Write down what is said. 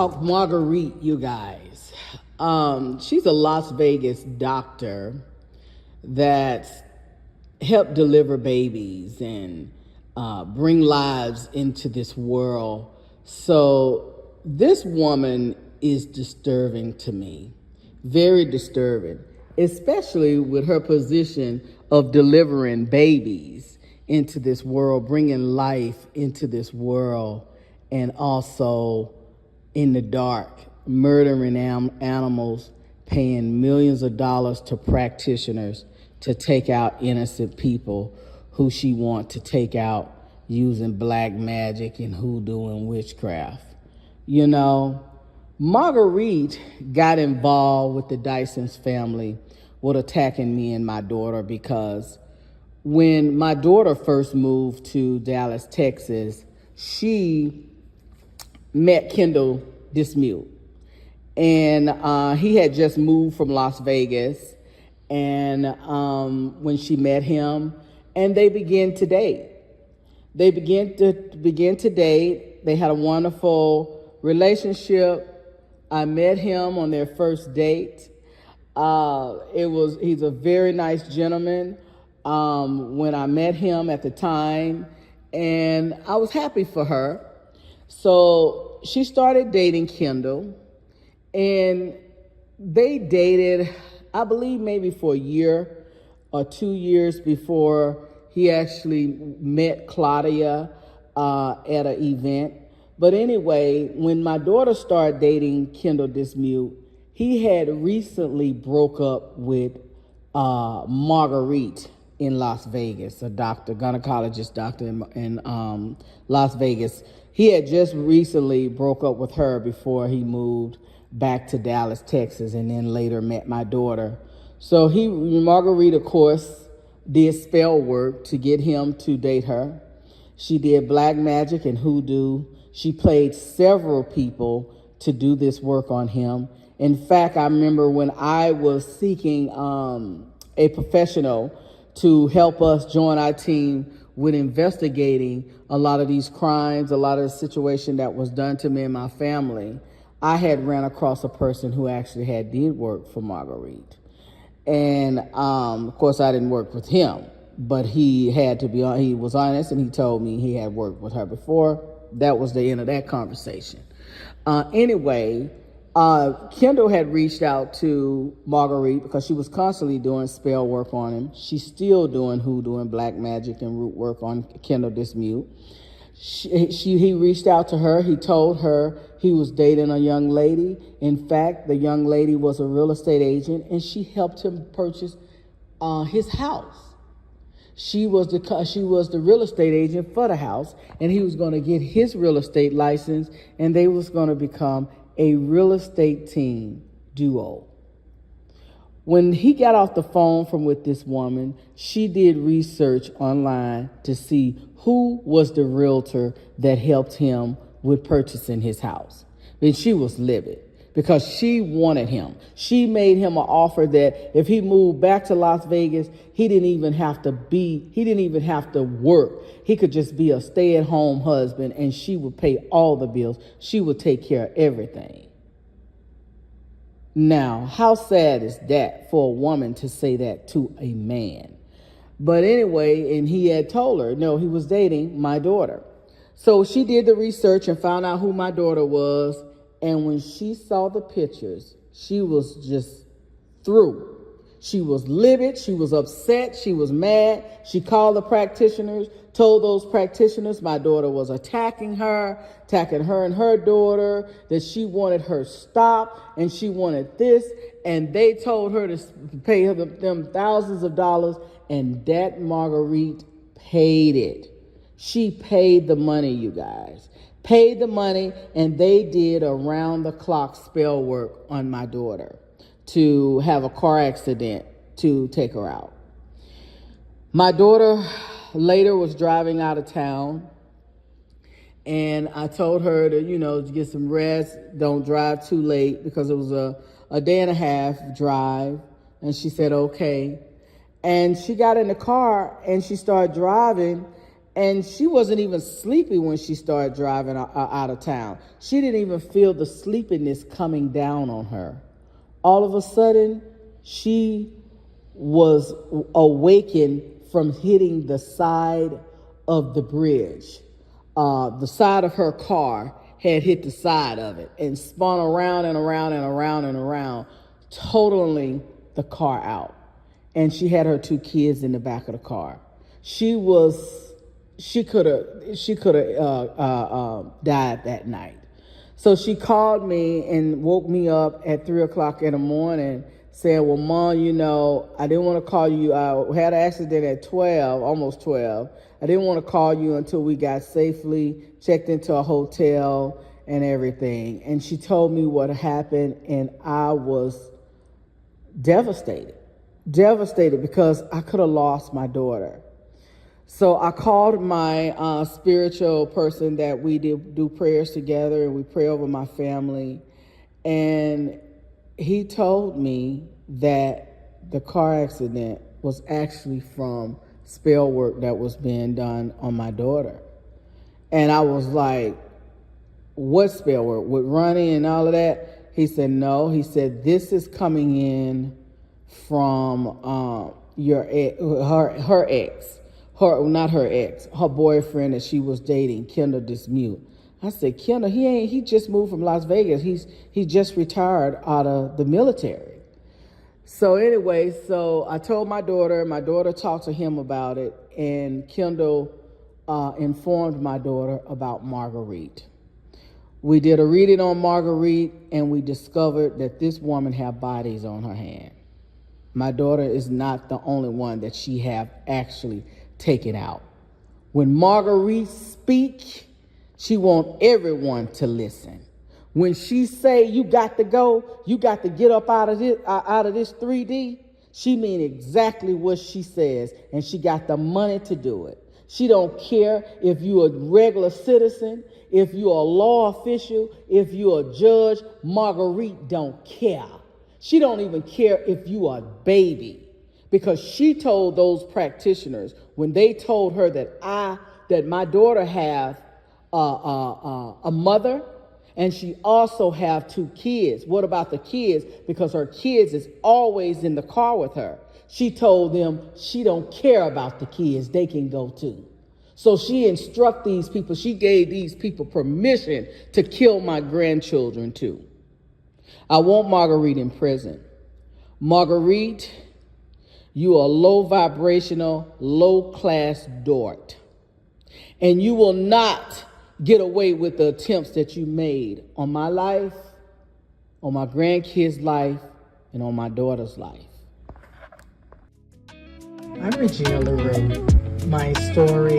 talk Marguerite, you guys. She's a Las Vegas doctor that helped deliver babies and bring lives into this world. So this woman is disturbing to me, very disturbing, especially with her position of delivering babies into this world, bringing life into this world, and also in the dark, murdering animals, paying millions of dollars to practitioners to take out innocent people who she wants to take out using black magic and hoodoo and witchcraft. You know, Marguerite got involved with the Dyson's family with attacking me and my daughter because when my daughter first moved to Dallas, Texas, she met Kendal Dismute. And he had just moved from Las Vegas. And when she met him, and they began to date. They began to date. They had a wonderful relationship. I met him on their first date. He's a very nice gentleman. When I met him at the time, and I was happy for her. So she started dating Kendal, and they dated, I believe, maybe for a year or 2 years before he actually met Claudia at an event. But anyway, when my daughter started dating Kendal Dismute, he had recently broke up with Marguerite in Las Vegas, a doctor, gynecologist doctor in Las Vegas. He had just recently broke up with her before he moved back to Dallas, Texas, and then later met my daughter. So Marguerite, of course, did spell work to get him to date her. She did black magic and hoodoo. She played several people to do this work on him. In fact, I remember when I was seeking a professional to help us join our team with investigating a lot of these crimes, a lot of the situation that was done to me and my family, I had ran across a person who actually did work for Marguerite. And of course, I didn't work with him, but he was honest, and he told me he had worked with her before. That was the end of that conversation. Anyway, Kendal had reached out to Marguerite because she was constantly doing spell work on him. She's still doing hoodoo and black magic and root work on Kendal Dismute. He reached out to her. He told her he was dating a young lady. In fact, the young lady was a real estate agent, and she helped him purchase his house. She was the real estate agent for the house, and he was going to get his real estate license, and they was going to become a real estate team duo. When he got off the phone with this woman, she did research online to see who was the realtor that helped him with purchasing his house. And she was livid because she wanted him. She made him an offer that if he moved back to Las Vegas, he didn't even have to work. He could just be a stay-at-home husband, and she would pay all the bills. She would take care of everything. Now, how sad is that for a woman to say that to a man? But anyway, and he had told her, no, he was dating my daughter. So she did the research and found out who my daughter was. And when she saw the pictures, she was just through. She was livid. She was upset. She was mad. She called the practitioners, told those practitioners my daughter was attacking her and her daughter, that she wanted her stopped and she wanted this. And they told her to pay them thousands of dollars, and that Marguerite paid it. She paid the money, you guys. Paid the money, and they did around-the-clock spell work on my daughter to have a car accident to take her out. My daughter later was driving out of town, and I told her to get some rest, don't drive too late, because it was a day and a half drive, and she said, okay. And she got in the car, and she started driving, And she wasn't even sleepy when she started driving out of town. She didn't even feel the sleepiness coming down on her. All of a sudden, she was awakened from hitting the side of the bridge. The side of her car had hit the side of it and spun around and around and around and around, totaling the car out. And she had her 2 kids in the back of the car. She could have died that night. So she called me and woke me up at 3:00 in the morning saying, well, Mom, I didn't want to call you. I had an accident at 12, almost 12. I didn't want to call you until we got safely checked into a hotel and everything. And she told me what happened, and I was devastated because I could have lost my daughter. So I called my spiritual person that we do prayers together, and we pray over my family. And he told me that the car accident was actually from spell work that was being done on my daughter. And I was like, what spell work? With Ronnie and all of that? He said, no. He said, this is coming in from her ex. Her boyfriend that she was dating, Kendal Dismute. I said, Kendal, he just moved from Las Vegas. He just retired out of the military. So anyway, I told my daughter talked to him about it, and Kendal informed my daughter about Marguerite. We did a reading on Marguerite, and we discovered that this woman had bodies on her hand. My daughter is not the only one that she have actually taken out. When Marguerite speak, she want everyone to listen. When she say you got to go, you got to get up out of this 3D, she mean exactly what she says, and she got the money to do it. She don't care if you're a regular citizen, if you're a law official, if you're a judge. Marguerite don't care. She don't even care if you are a baby, because she told those practitioners when they told her that my daughter have a mother, and she also have 2 kids. What about the kids? Because her kids is always in the car with her. She told them she don't care about the kids. They can go too. So she instruct these people. She gave these people permission to kill my grandchildren too. I want Marguerite in prison. Marguerite, you are low vibrational, low class dort. And you will not get away with the attempts that you made on my life, on my grandkids' life, and on my daughter's life. I'm Regina LaRue. My story